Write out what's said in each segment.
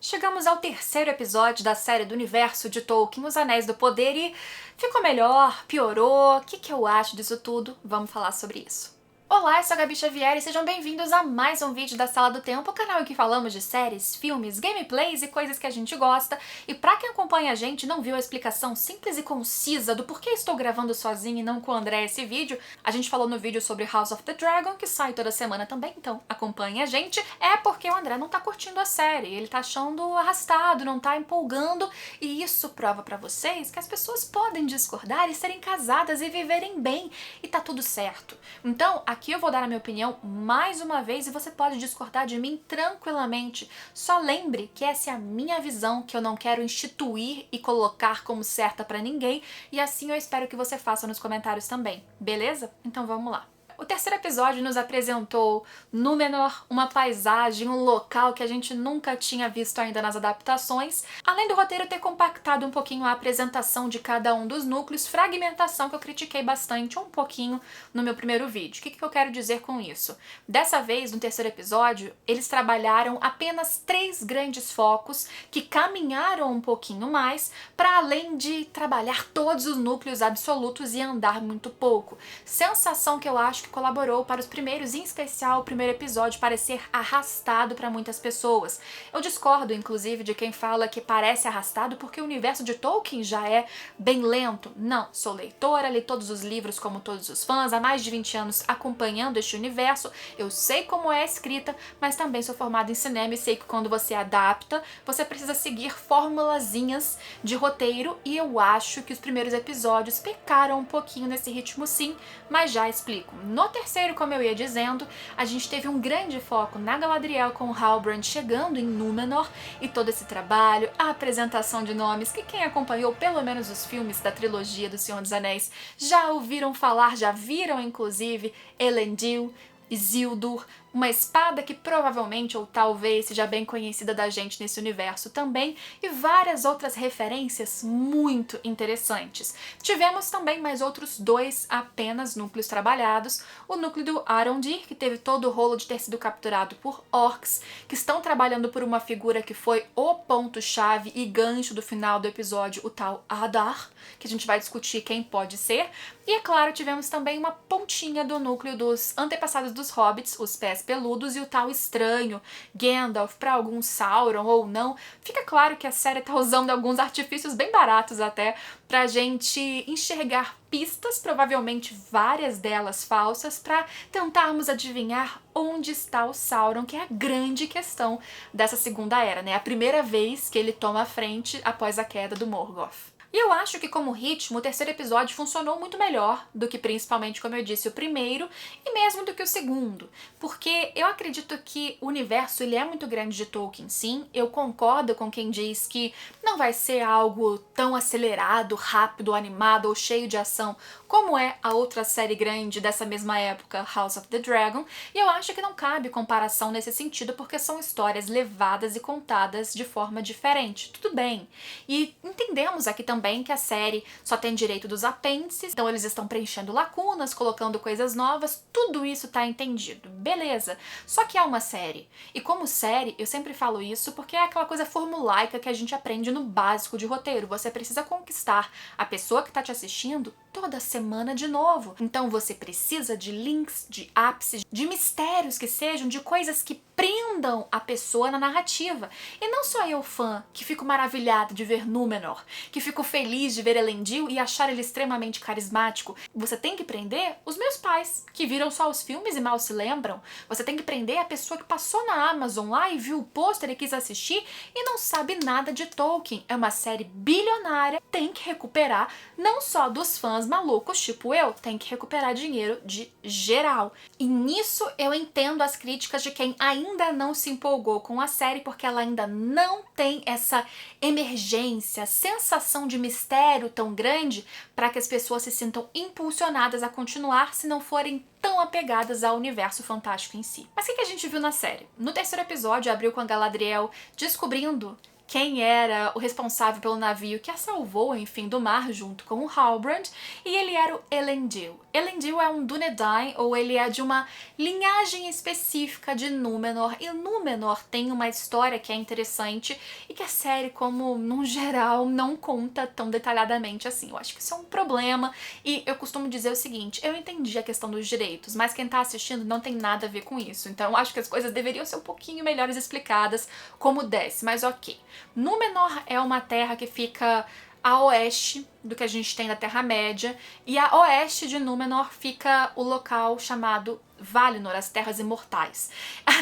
Chegamos ao terceiro episódio da série do universo de Tolkien, Os Anéis do Poder, e ficou melhor, piorou, o que eu acho disso tudo? Vamos falar sobre isso. Olá, eu sou a Gabi Xavier e sejam bem-vindos a mais um vídeo da Sala do Tempo, o canal em que falamos de séries, filmes, gameplays e coisas que a gente gosta. E pra quem acompanha a gente e não viu a explicação simples e concisa do porquê estou gravando sozinha e não com o André esse vídeo, a gente falou no vídeo sobre House of the Dragon, que sai toda semana também, então acompanha a gente. É porque o André não tá curtindo a série, ele tá achando arrastado, não tá empolgando, e isso prova pra vocês que as pessoas podem discordar e serem casadas e viverem bem, e tá tudo certo. Então, aqui eu vou dar a minha opinião mais uma vez e você pode discordar de mim tranquilamente. Só lembre que essa é a minha visão, que eu não quero instituir e colocar como certa pra ninguém, e assim eu espero que você faça nos comentários também, beleza? Então vamos lá. O terceiro episódio nos apresentou Númenor, uma paisagem, um local que a gente nunca tinha visto ainda nas adaptações, além do roteiro ter compactado um pouquinho a apresentação de cada um dos núcleos, fragmentação que eu critiquei bastante um pouquinho no meu primeiro vídeo. O que eu quero dizer com isso? Dessa vez, no terceiro episódio, eles trabalharam apenas 3 grandes focos que caminharam um pouquinho mais, para além de trabalhar todos os núcleos absolutos e andar muito pouco. Sensação que eu acho que colaborou para os primeiros, em especial o primeiro episódio, parecer arrastado para muitas pessoas. Eu discordo, inclusive, de quem fala que parece arrastado porque o universo de Tolkien já é bem lento. Não, sou leitora, li todos os livros como todos os fãs, há mais de 20 anos acompanhando este universo, eu sei como é a escrita, mas também sou formada em cinema e sei que quando você adapta, você precisa seguir formulazinhas de roteiro, e eu acho que os primeiros episódios pecaram um pouquinho nesse ritmo sim, mas já explico. No terceiro, como eu ia dizendo, a gente teve um grande foco na Galadriel com o Halbrand chegando em Númenor e todo esse trabalho, a apresentação de nomes que quem acompanhou pelo menos os filmes da trilogia do Senhor dos Anéis já ouviram falar, já viram inclusive Elendil, Isildur, uma espada que provavelmente ou talvez seja bem conhecida da gente nesse universo também, e várias outras referências muito interessantes. Tivemos também mais outros 2 apenas núcleos trabalhados, o núcleo do Arondir, que teve todo o rolo de ter sido capturado por orcs, que estão trabalhando por uma figura que foi o ponto-chave e gancho do final do episódio, o tal Adar, que a gente vai discutir quem pode ser, e é claro, tivemos também uma pontinha do núcleo dos antepassados dos hobbits, os pés peludos, e o tal estranho, Gandalf, para alguns Sauron ou não. Fica claro que a série tá usando alguns artifícios bem baratos até pra gente enxergar pistas, provavelmente várias delas falsas, para tentarmos adivinhar onde está o Sauron, que é a grande questão dessa segunda era, né? A primeira vez que ele toma a frente após a queda do Morgoth. E eu acho que como ritmo, o terceiro episódio funcionou muito melhor do que principalmente, como eu disse, o primeiro, e mesmo do que o segundo, porque eu acredito que o universo ele é muito grande de Tolkien, sim, eu concordo com quem diz que não vai ser algo tão acelerado, rápido, animado ou cheio de ação como é a outra série grande dessa mesma época, House of the Dragon, e eu acho que não cabe comparação nesse sentido porque são histórias levadas e contadas de forma diferente, tudo bem. E entendemos aqui também que a série só tem direito dos apêndices, então eles estão preenchendo lacunas, colocando coisas novas, tudo isso tá entendido, beleza. Só que é uma série, e como série, eu sempre falo isso porque é aquela coisa formulaica que a gente aprende no básico de roteiro, você precisa conquistar a pessoa que tá te assistindo toda semana de novo. Então você precisa de links, de ápices, de mistérios que sejam, de coisas que prendam a pessoa na narrativa. E não só eu, fã, que fico maravilhada de ver Númenor, que fico feliz de ver Elendil e achar ele extremamente carismático. Você tem que prender os meus pais, que viram só os filmes e mal se lembram. Você tem que prender a pessoa que passou na Amazon lá e viu o pôster e quis assistir e não sabe nada de Tolkien. É uma série bilionária, tem que recuperar não só dos fãs malucos, tipo eu, tem que recuperar dinheiro de geral. E nisso eu entendo as críticas de quem ainda não se empolgou com a série, porque ela ainda não tem essa emergência, sensação de mistério tão grande para que as pessoas se sintam impulsionadas a continuar se não forem tão apegadas ao universo fantástico em si. Mas o que a gente viu na série? No terceiro episódio, abriu com a Galadriel descobrindo quem era o responsável pelo navio que a salvou, enfim, do mar junto com o Halbrand, e ele era o Elendil. Elendil é um Dúnedain, ou ele é de uma linhagem específica de Númenor, e Númenor tem uma história que é interessante e que a série, como num geral, não conta tão detalhadamente assim. Eu acho que isso é um problema, e eu costumo dizer o seguinte, eu entendi a questão dos direitos, mas quem tá assistindo não tem nada a ver com isso, então eu acho que as coisas deveriam ser um pouquinho melhores explicadas como desce, mas ok. Númenor é uma terra que fica a oeste do que a gente tem da Terra-média, e a oeste de Númenor fica o local chamado Valinor, as Terras Imortais.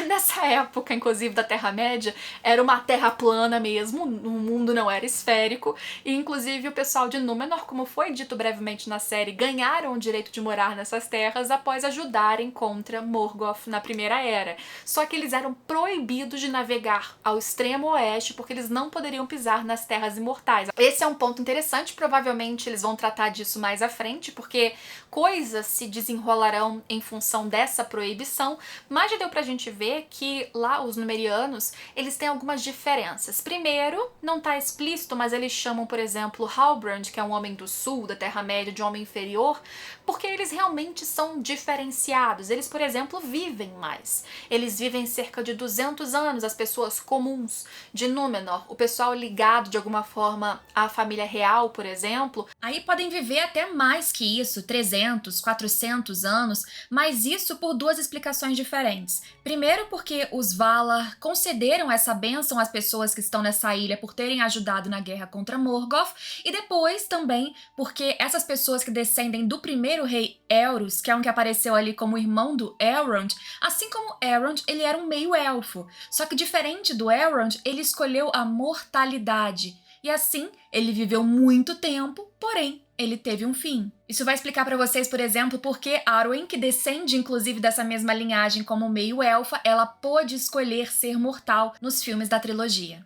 Nessa época, inclusive, da Terra-média, era uma terra plana mesmo, o mundo não era esférico, e inclusive o pessoal de Númenor, como foi dito brevemente na série, ganharam o direito de morar nessas terras após ajudarem contra Morgoth na Primeira Era. Só que eles eram proibidos de navegar ao extremo oeste porque eles não poderiam pisar nas Terras Imortais. Esse é um ponto interessante, provavelmente eles vão tratar disso mais à frente, porque coisas se desenrolarão em função dessa proibição, mas já deu pra gente ver que lá os numerianos, eles têm algumas diferenças. Primeiro, não tá explícito, mas eles chamam, por exemplo, Halbrand, que é um homem do sul, da Terra-média, de homem inferior, porque eles realmente são diferenciados. Eles, por exemplo, vivem mais. Eles vivem cerca de 200 anos, as pessoas comuns de Númenor, o pessoal ligado de alguma forma à família real, por exemplo, aí podem viver até mais que isso, 300, 400 anos, mas isso por duas explicações diferentes. Primeiro, porque os Valar concederam essa bênção às pessoas que estão nessa ilha por terem ajudado na guerra contra Morgoth, e depois também porque essas pessoas que descendem do primeiro rei Elros, que é um que apareceu ali como irmão do Elrond, assim como Elrond, ele era um meio-elfo, só que diferente do Elrond, ele escolheu a mortalidade. E assim, ele viveu muito tempo, porém, ele teve um fim. Isso vai explicar pra vocês, por exemplo, por que Arwen, que descende inclusive dessa mesma linhagem como meio-elfa, ela pôde escolher ser mortal nos filmes da trilogia.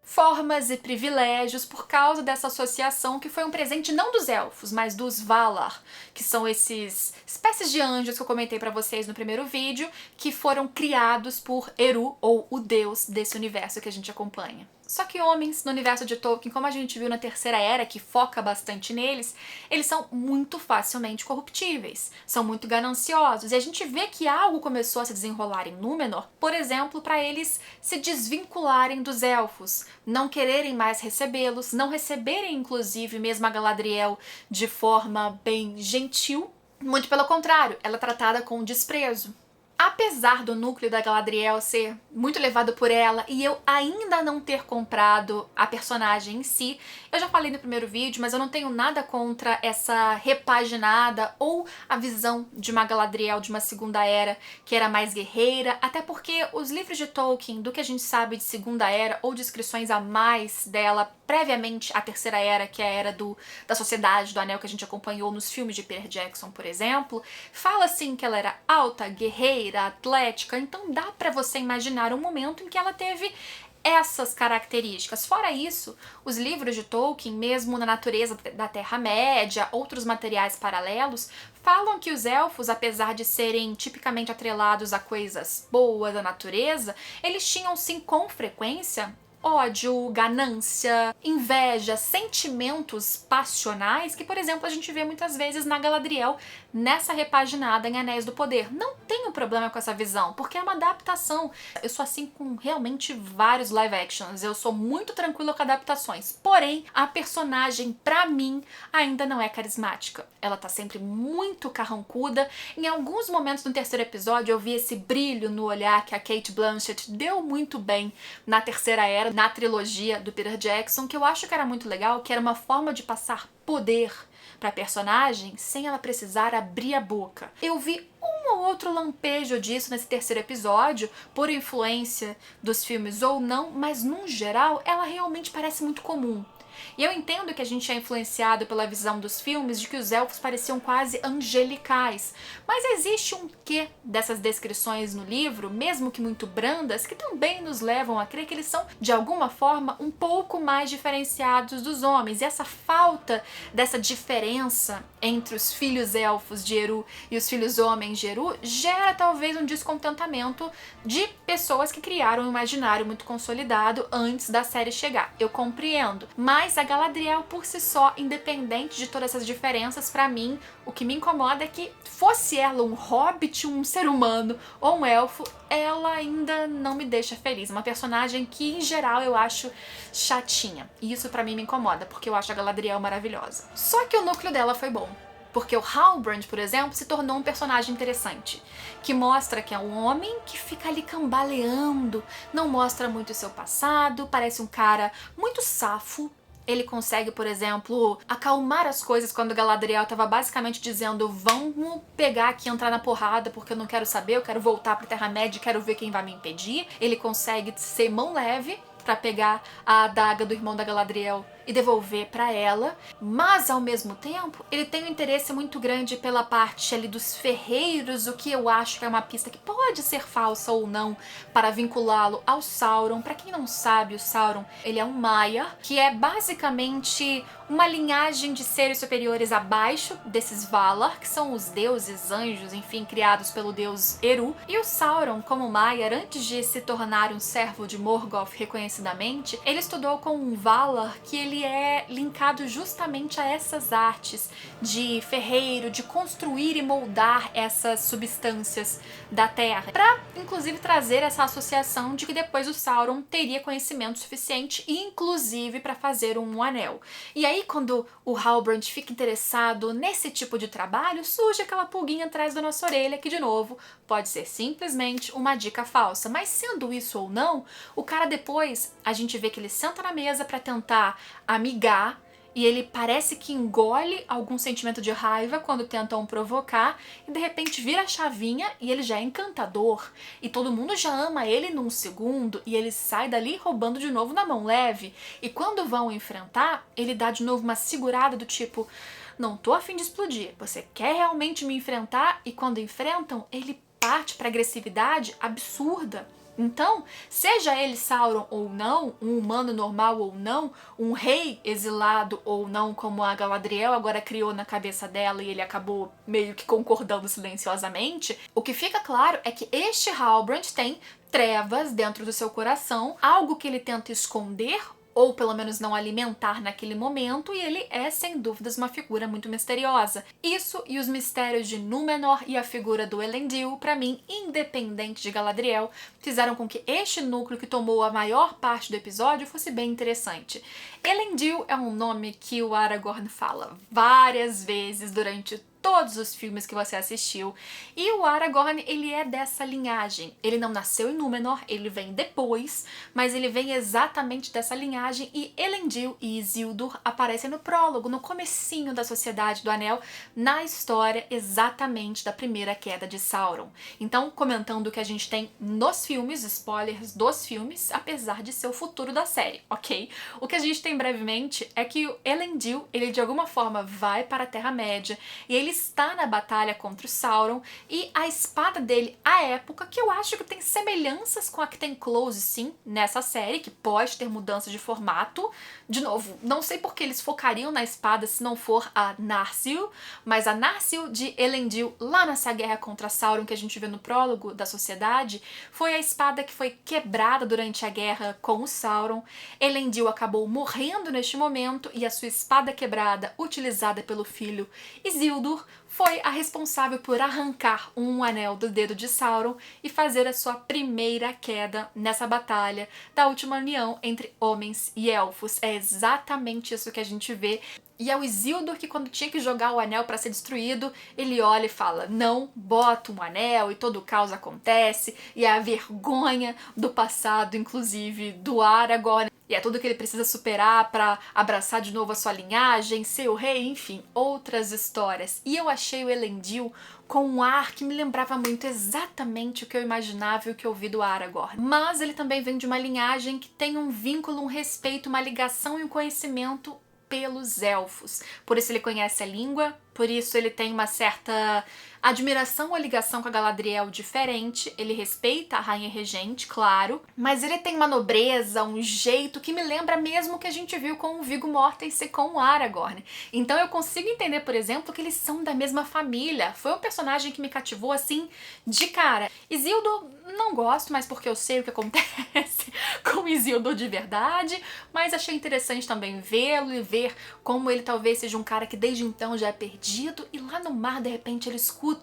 Formas e privilégios por causa dessa associação que foi um presente não dos elfos, mas dos Valar, que são esses espécies de anjos que eu comentei pra vocês no primeiro vídeo, que foram criados por Eru, ou o deus desse universo que a gente acompanha. Só que homens no universo de Tolkien, como a gente viu na Terceira Era, que foca bastante neles, eles são muito facilmente corruptíveis, são muito gananciosos, e a gente vê que algo começou a se desenrolar em Númenor, por exemplo, para eles se desvincularem dos elfos, não quererem mais recebê-los, não receberem inclusive mesmo a Galadriel de forma bem gentil, muito pelo contrário, ela é tratada com desprezo. Apesar do núcleo da Galadriel ser muito levado por ela e eu ainda não ter comprado a personagem em si, eu já falei no primeiro vídeo, mas eu não tenho nada contra essa repaginada ou a visão de uma Galadriel de uma Segunda Era que era mais guerreira, até porque os livros de Tolkien, do que a gente sabe de Segunda Era ou descrições a mais dela previamente à Terceira Era, que é a era da Sociedade do Anel que a gente acompanhou nos filmes de Peter Jackson, por exemplo, fala assim que ela era alta, guerreira, atlética, então dá pra você imaginar um momento em que ela teve essas características. Fora isso, os livros de Tolkien, mesmo na natureza da Terra-média, outros materiais paralelos, falam que os elfos, apesar de serem tipicamente atrelados a coisas boas da natureza, eles tinham sim com frequência ódio, ganância, inveja, sentimentos passionais que, por exemplo, a gente vê muitas vezes na Galadriel nessa repaginada em Anéis do Poder. Não tenho problema com essa visão, porque é uma adaptação. Eu sou assim com realmente vários live actions, eu sou muito tranquila com adaptações. Porém, a personagem, pra mim, ainda não é carismática. Ela tá sempre muito carrancuda. Em alguns momentos no terceiro episódio eu vi esse brilho no olhar que a Cate Blanchett deu muito bem na Terceira Era, na trilogia do Peter Jackson, que eu acho que era muito legal, que era uma forma de passar poder pra personagem sem ela precisar abrir a boca. Eu vi um ou outro lampejo disso nesse terceiro episódio, por influência dos filmes ou não, mas num geral ela realmente parece muito comum. E eu entendo que a gente é influenciado pela visão dos filmes de que os elfos pareciam quase angelicais, mas existe um quê dessas descrições no livro, mesmo que muito brandas, que também nos levam a crer que eles são, de alguma forma, um pouco mais diferenciados dos homens. E essa falta dessa diferença entre os filhos elfos de Eru e os filhos homens de Eru gera talvez um descontentamento de pessoas que criaram um imaginário muito consolidado antes da série chegar. Eu compreendo, mas a Galadriel por si só, independente de todas essas diferenças, pra mim, o que me incomoda é que fosse ela um hobbit, um ser humano ou um elfo, ela ainda não me deixa feliz. Uma personagem que, em geral, eu acho chatinha. E isso pra mim me incomoda, porque eu acho a Galadriel maravilhosa. Só que o núcleo dela foi bom. Porque o Halbrand, por exemplo, se tornou um personagem interessante, que mostra que é um homem que fica ali cambaleando, não mostra muito o seu passado, parece um cara muito safo. Ele consegue, por exemplo, acalmar as coisas quando Galadriel estava basicamente dizendo: vamos pegar aqui e entrar na porrada porque eu não quero saber, eu quero voltar pra Terra-média e quero ver quem vai me impedir. Ele consegue ser mão leve pra pegar a adaga do irmão da Galadriel e devolver pra ela, mas ao mesmo tempo ele tem um interesse muito grande pela parte ali dos ferreiros, o que eu acho que é uma pista que pode ser falsa ou não, para vinculá-lo ao Sauron. Pra quem não sabe, o Sauron, ele é um Maia, que é basicamente uma linhagem de seres superiores abaixo desses Valar, que são os deuses, anjos, enfim, criados pelo deus Eru. E o Sauron, como Maiar, antes de se tornar um servo de Morgoth reconhecidamente, ele estudou com um Valar que ele é linkado justamente a essas artes de ferreiro, de construir e moldar essas substâncias da terra, para inclusive trazer essa associação de que depois o Sauron teria conhecimento suficiente, inclusive para fazer um anel. E aí quando o Halbrand fica interessado nesse tipo de trabalho, surge aquela pulguinha atrás da nossa orelha que, de novo, pode ser simplesmente uma dica falsa. Mas sendo isso ou não, o cara depois, a gente vê que ele senta na mesa para tentar amigar, e ele parece que engole algum sentimento de raiva quando tentam provocar, e de repente vira a chavinha e ele já é encantador. E todo mundo já ama ele num segundo, e ele sai dali roubando de novo na mão leve. E quando vão enfrentar, ele dá de novo uma segurada do tipo: não tô a fim de explodir, você quer realmente me enfrentar? E quando enfrentam, ele parte pra agressividade absurda. Então, seja ele Sauron ou não, um humano normal ou não, um rei exilado ou não, como a Galadriel agora criou na cabeça dela e ele acabou meio que concordando silenciosamente, o que fica claro é que este Halbrand tem trevas dentro do seu coração, algo que ele tenta esconder ou pelo menos não alimentar naquele momento, e ele é, sem dúvidas, uma figura muito misteriosa. Isso e os mistérios de Númenor e a figura do Elendil, pra mim, independente de Galadriel, fizeram com que este núcleo que tomou a maior parte do episódio fosse bem interessante. Elendil é um nome que o Aragorn fala várias vezes durante todos os filmes que você assistiu, e o Aragorn, ele é dessa linhagem. Ele não nasceu em Númenor, ele vem depois, mas ele vem exatamente dessa linhagem, e Elendil e Isildur aparecem no prólogo, no comecinho da Sociedade do Anel, na história exatamente da primeira queda de Sauron. Então, comentando o que a gente tem nos filmes, spoilers dos filmes, apesar de ser o futuro da série, ok? O que a gente tem brevemente é que o Elendil, ele de alguma forma vai para a Terra-média, e ele está na batalha contra o Sauron, e a espada dele, à época, que eu acho que tem semelhanças com a que tem Close, sim, nessa série, que pode ter mudança de formato. De novo, não sei porque eles focariam na espada se não for a Narsil, mas a Narsil de Elendil, lá nessa guerra contra Sauron que a gente vê no prólogo da Sociedade, foi a espada que foi quebrada durante a guerra com o Sauron. Elendil acabou morrendo neste momento, e a sua espada quebrada, utilizada pelo filho Isildur, foi a responsável por arrancar um anel do dedo de Sauron e fazer a sua primeira queda nessa batalha da última união entre homens e elfos. É exatamente isso que a gente vê. E é o Isildur que, quando tinha que jogar o anel pra ser destruído, ele olha e fala: não, bota um anel, e todo o caos acontece, e é a vergonha do passado, inclusive, do Aragorn. E é tudo que ele precisa superar pra abraçar de novo a sua linhagem, ser o rei, enfim, outras histórias. E eu achei o Elendil com um ar que me lembrava muito exatamente o que eu imaginava e o que eu vi do Aragorn. Mas ele também vem de uma linhagem que tem um vínculo, um respeito, uma ligação e um conhecimento pelos elfos. Por isso ele conhece a língua, por isso ele tem uma certa admiração ou ligação com a Galadriel diferente, ele respeita a Rainha Regente, claro, mas ele tem uma nobreza, um jeito que me lembra mesmo o que a gente viu com o Viggo Mortensen com o Aragorn. Então eu consigo entender, por exemplo, que eles são da mesma família. Foi um personagem que me cativou assim de cara. Isildur não gosto, mas porque eu sei o que acontece com Isildur de verdade, mas achei interessante também vê-lo e ver como ele talvez seja um cara que desde então já é perdido, e lá no mar de repente ele escuta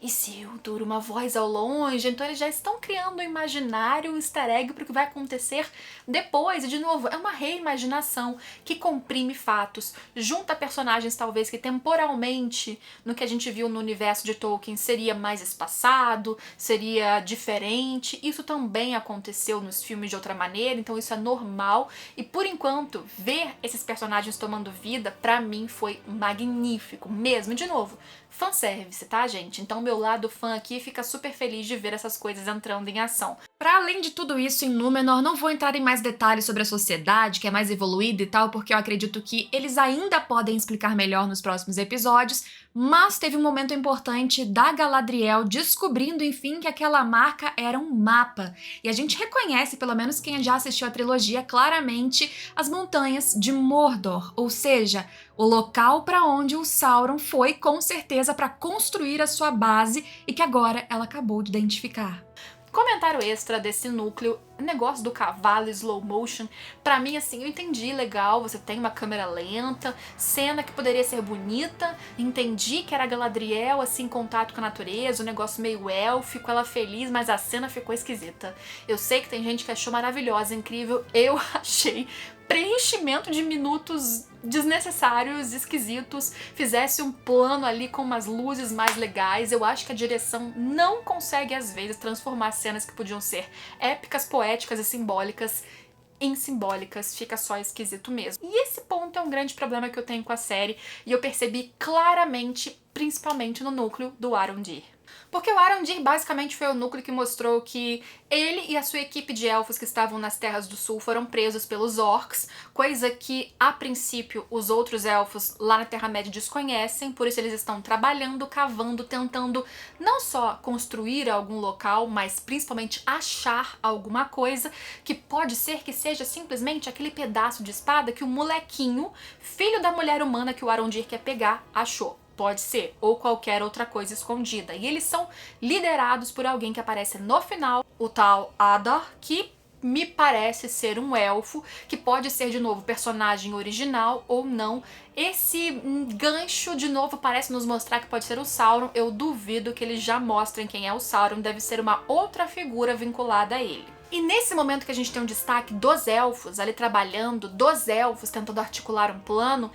Isildur, uma voz ao longe. Então eles já estão criando um imaginário, um easter egg para o que vai acontecer depois. E de novo, é uma reimaginação que comprime fatos, junta personagens talvez que temporalmente, no que a gente viu no universo de Tolkien, seria mais espaçado, seria diferente. Isso também aconteceu nos filmes de outra maneira, então isso é normal. E por enquanto, ver esses personagens tomando vida, pra mim, foi magnífico mesmo. De novo, fanservice, tá, gente? Então meu lado fã aqui fica super feliz de ver essas coisas entrando em ação. Pra além de tudo isso, em Númenor, não vou entrar em mais detalhes sobre a sociedade, que é mais evoluída e tal, porque eu acredito que eles ainda podem explicar melhor nos próximos episódios, mas teve um momento importante da Galadriel descobrindo, enfim, que aquela marca era um mapa. E a gente reconhece, pelo menos quem já assistiu a trilogia, claramente as montanhas de Mordor, ou seja, o local para onde o Sauron foi, com certeza, para construir a sua base e que agora ela acabou de identificar. Comentário extra desse núcleo, negócio do cavalo, slow motion, pra mim assim, eu entendi, legal, você tem uma câmera lenta, cena que poderia ser bonita, entendi que era a Galadriel assim, em contato com a natureza, um negócio meio élfico, ela feliz, mas a cena ficou esquisita. Eu sei que tem gente que achou maravilhosa, incrível, eu achei preenchimento de minutos desnecessários, esquisitos, fizesse um plano ali com umas luzes mais legais. Eu acho que a direção não consegue, às vezes, transformar cenas que podiam ser épicas, poéticas e simbólicas em simbólicas, fica só esquisito mesmo. E esse ponto é um grande problema que eu tenho com a série, e eu percebi claramente, principalmente no núcleo do Arondir. Porque o Arondir basicamente foi o núcleo que mostrou que ele e a sua equipe de elfos que estavam nas Terras do Sul foram presos pelos orcs, coisa que, a princípio, os outros elfos lá na Terra-média desconhecem, por isso eles estão trabalhando, cavando, tentando não só construir algum local, mas principalmente achar alguma coisa, que pode ser que seja simplesmente aquele pedaço de espada que o molequinho, filho da mulher humana que o Arondir quer pegar, achou. Pode ser, ou qualquer outra coisa escondida. E eles são liderados por alguém que aparece no final, o tal Adar, que me parece ser um elfo, que pode ser, de novo, personagem original ou não. Esse gancho, de novo, parece nos mostrar que pode ser o Sauron. Eu duvido que eles já mostrem quem é o Sauron, deve ser uma outra figura vinculada a ele. E nesse momento que a gente tem um destaque dos elfos ali trabalhando, dos elfos tentando articular um plano,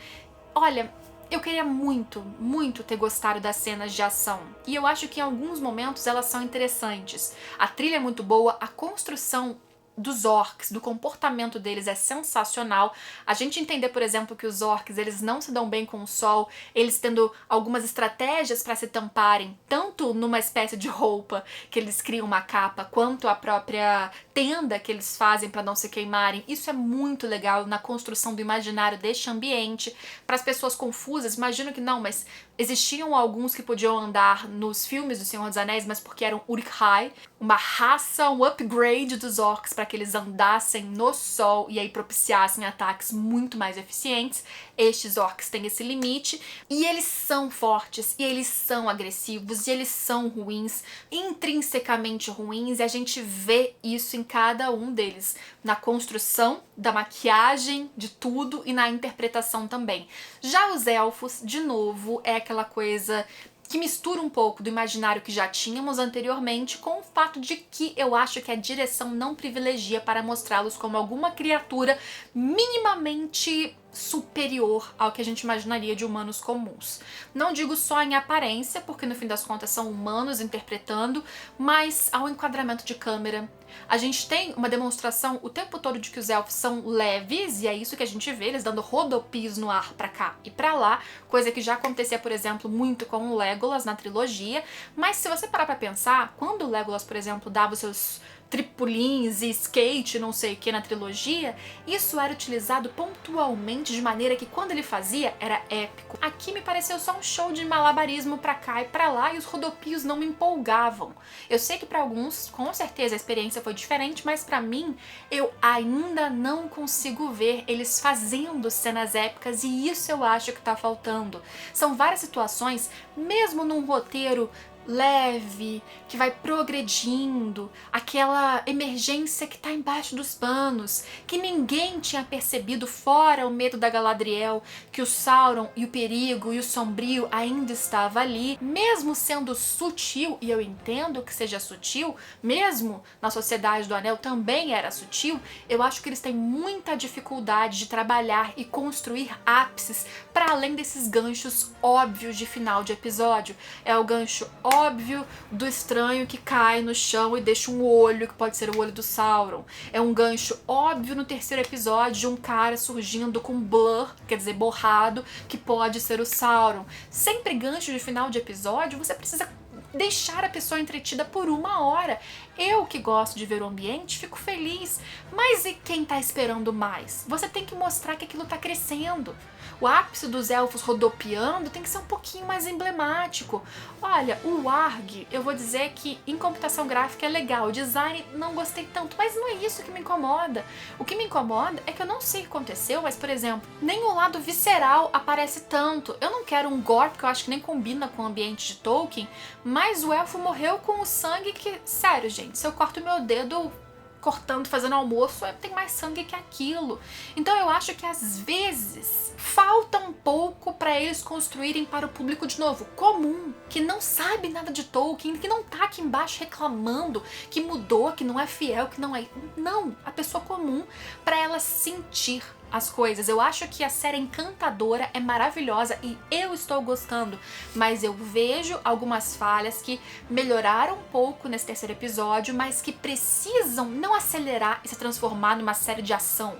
olha, eu queria muito, muito ter gostado das cenas de ação. E eu acho que em alguns momentos elas são interessantes. A trilha é muito boa, a construção dos orcs, do comportamento deles é sensacional. A gente entender, por exemplo, que os orcs eles não se dão bem com o sol, eles tendo algumas estratégias para se tamparem, tanto numa espécie de roupa que eles criam uma capa, quanto a própria tenda que eles fazem para não se queimarem. Isso é muito legal na construção do imaginário deste ambiente. Para as pessoas confusas, imagino que não, mas existiam alguns que podiam andar nos filmes do Senhor dos Anéis, mas porque eram Uruk-hai, uma raça, um upgrade dos orcs para que eles andassem no sol e aí propiciassem ataques muito mais eficientes. Estes orcs têm esse limite e eles são fortes, e eles são agressivos, e eles são ruins, intrinsecamente ruins, e a gente vê isso em cada um deles, na construção da maquiagem, de tudo, e na interpretação também. Já os elfos, de novo, é aquela coisa que mistura um pouco do imaginário que já tínhamos anteriormente com o fato de que eu acho que a direção não privilegia para mostrá-los como alguma criatura minimamente superior ao que a gente imaginaria de humanos comuns. Não digo só em aparência, porque no fim das contas são humanos interpretando, mas ao enquadramento de câmera. A gente tem uma demonstração o tempo todo de que os elfos são leves, e é isso que a gente vê, eles dando rodopios no ar pra cá e pra lá, coisa que já acontecia, por exemplo, muito com o Legolas na trilogia, mas se você parar pra pensar, quando o Legolas, por exemplo, dava os seus tripulins e skate, não sei o que, na trilogia, isso era utilizado pontualmente de maneira que quando ele fazia era épico. Aqui me pareceu só um show de malabarismo pra cá e pra lá e os rodopios não me empolgavam. Eu sei que pra alguns, com certeza, a experiência foi diferente, mas pra mim, eu ainda não consigo ver eles fazendo cenas épicas e isso eu acho que tá faltando. São várias situações, mesmo num roteiro leve, que vai progredindo, aquela emergência que tá embaixo dos panos, que ninguém tinha percebido fora o medo da Galadriel, que o Sauron e o perigo e o sombrio ainda estava ali, mesmo sendo sutil, e eu entendo que seja sutil, mesmo na Sociedade do Anel também era sutil, eu acho que eles têm muita dificuldade de trabalhar e construir ápices para além desses ganchos óbvios de final de episódio. É o gancho óbvio do estranho que cai no chão e deixa um olho, que pode ser o olho do Sauron. É um gancho óbvio no terceiro episódio de um cara surgindo com blur, quer dizer, borrado, que pode ser o Sauron. Sempre gancho de final de episódio, você precisa deixar a pessoa entretida por 1 hora. Eu que gosto de ver o ambiente, fico feliz. Mas e quem tá esperando mais? Você tem que mostrar que aquilo tá crescendo. O ápice dos elfos rodopiando tem que ser um pouquinho mais emblemático. Olha, o Warg, eu vou dizer que em computação gráfica é legal, o design não gostei tanto, mas não é isso que me incomoda. O que me incomoda é que eu não sei o que aconteceu, mas, por exemplo, nem o lado visceral aparece tanto. Eu não quero um gore, porque eu acho que nem combina com o ambiente de Tolkien, mas o elfo morreu com o sangue que, sério, gente, se eu corto meu dedo cortando, fazendo almoço, tem mais sangue que aquilo. Então eu acho que às vezes falta um pouco para eles construírem para o público, de novo, comum, que não sabe nada de Tolkien, que não tá aqui embaixo reclamando que mudou, que não é fiel, que não é... Não, a pessoa comum, para ela sentir as coisas. Eu acho que a série Encantadora é maravilhosa e eu estou gostando, mas eu vejo algumas falhas que melhoraram um pouco nesse terceiro episódio, mas que precisam não acelerar e se transformar numa série de ação,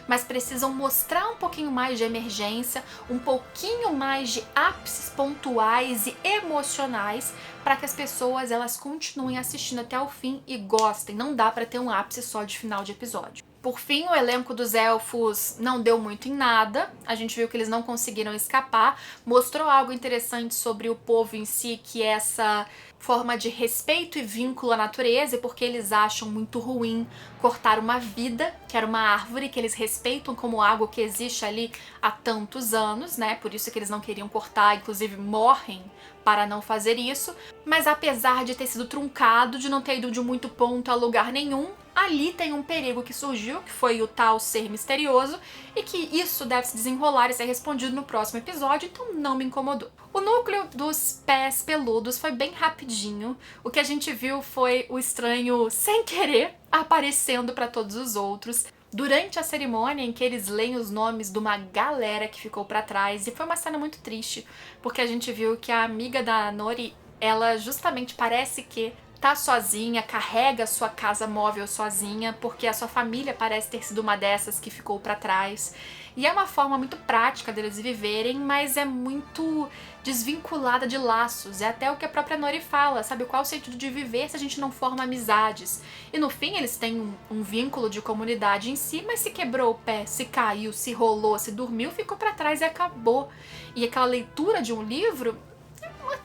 mas precisam mostrar um pouquinho mais de emergência, um pouquinho mais de ápices pontuais e emocionais para que as pessoas elas continuem assistindo até o fim e gostem. Não dá para ter um ápice só de final de episódio. Por fim, o elenco dos elfos não deu muito em nada, a gente viu que eles não conseguiram escapar, mostrou algo interessante sobre o povo em si, que é essa forma de respeito e vínculo à natureza, e porque eles acham muito ruim cortar uma vida, que era uma árvore que eles respeitam como algo que existe ali há tantos anos, né? Por isso que eles não queriam cortar, inclusive morrem para não fazer isso. Mas apesar de ter sido truncado, de não ter ido de muito ponto a lugar nenhum, ali tem um perigo que surgiu, que foi o tal ser misterioso, e que isso deve se desenrolar e ser respondido no próximo episódio, então não me incomodou. O núcleo dos pés peludos foi bem rapidinho. O que a gente viu foi o estranho, sem querer, aparecendo para todos os outros durante a cerimônia em que eles leem os nomes de uma galera que ficou para trás, e foi uma cena muito triste, porque a gente viu que a amiga da Nori, ela justamente parece que tá sozinha, carrega a sua casa móvel sozinha, porque a sua família parece ter sido uma dessas que ficou pra trás. E é uma forma muito prática deles viverem, mas é muito desvinculada de laços. É até o que a própria Nori fala, sabe? Qual é o sentido de viver se a gente não forma amizades? E no fim eles têm um vínculo de comunidade em si, mas se quebrou o pé, se caiu, se rolou, se dormiu, ficou pra trás e acabou. E aquela leitura de um livro,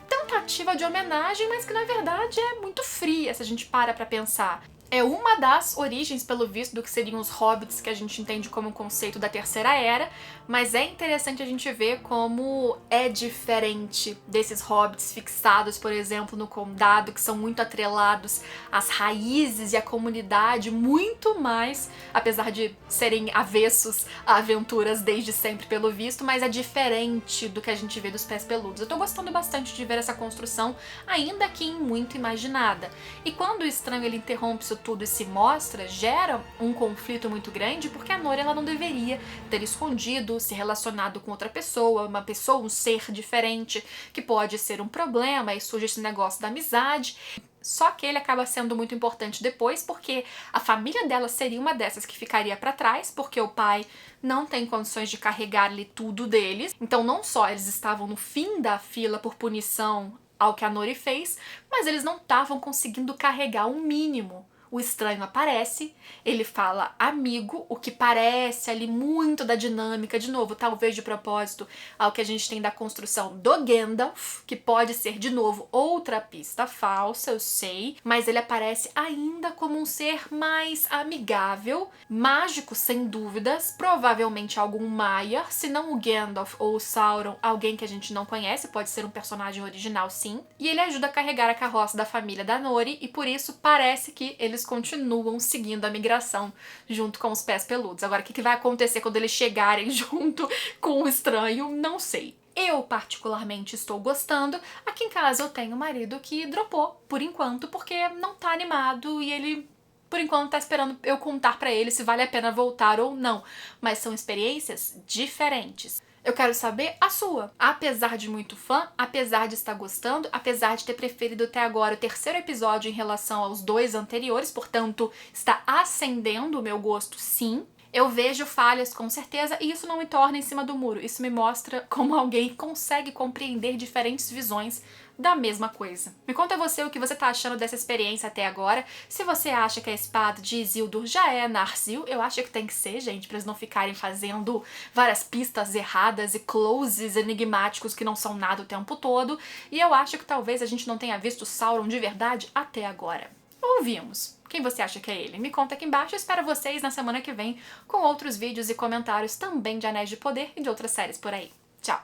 tentativa de homenagem, mas que na verdade é muito fria se a gente para pra pensar. É uma das origens, pelo visto, do que seriam os hobbits, que a gente entende como um conceito da Terceira Era, mas é interessante a gente ver como é diferente desses hobbits fixados, por exemplo, no Condado, que são muito atrelados às raízes e à comunidade, muito mais, apesar de serem avessos a aventuras desde sempre, pelo visto, mas é diferente do que a gente vê dos Pés Peludos. Eu tô gostando bastante de ver essa construção, ainda que muito imaginada. E quando o estranho ele interrompe isso tudo e se mostra, gera um conflito muito grande, porque a Nori ela não deveria ter escondido, se relacionado com outra pessoa, uma pessoa, um ser diferente, que pode ser um problema, e surge esse negócio da amizade. Só que ele acaba sendo muito importante depois, porque a família dela seria uma dessas que ficaria pra trás, porque o pai não tem condições de carregar ali tudo deles. Então não só eles estavam no fim da fila por punição ao que a Nori fez, mas eles não estavam conseguindo carregar o mínimo. O estranho aparece, ele fala amigo, o que parece ali muito da dinâmica, de novo, talvez de propósito, ao que a gente tem da construção do Gandalf, que pode ser, de novo, outra pista falsa, eu sei, mas ele aparece ainda como um ser mais amigável, mágico, sem dúvidas, provavelmente algum Maiar, se não o Gandalf ou o Sauron, alguém que a gente não conhece, pode ser um personagem original, sim, e ele ajuda a carregar a carroça da família da Nori, e por isso parece que eles continuam seguindo a migração junto com os Pés Peludos. Agora, o que vai acontecer quando eles chegarem junto com o estranho, não sei. Eu, particularmente, estou gostando. Aqui em casa eu tenho um marido que dropou, por enquanto, porque não tá animado e ele, por enquanto, tá esperando eu contar pra ele se vale a pena voltar ou não. Mas são experiências diferentes. Eu quero saber a sua. Apesar de muito fã, apesar de estar gostando, apesar de ter preferido até agora o terceiro episódio em relação aos dois anteriores, portanto, está ascendendo o meu gosto, sim. Eu vejo falhas com certeza e isso não me torna em cima do muro. Isso me mostra como alguém consegue compreender diferentes visões da mesma coisa. Me conta você o que você tá achando dessa experiência até agora. Se você acha que a espada de Isildur já é Narsil, eu acho que tem que ser, gente, pra eles não ficarem fazendo várias pistas erradas e closes enigmáticos que não são nada o tempo todo. E eu acho que talvez a gente não tenha visto Sauron de verdade até agora. Ouvimos. Quem você acha que é ele? Me conta aqui embaixo. Eu espero vocês na semana que vem com outros vídeos e comentários também de Anéis de Poder e de outras séries por aí. Tchau!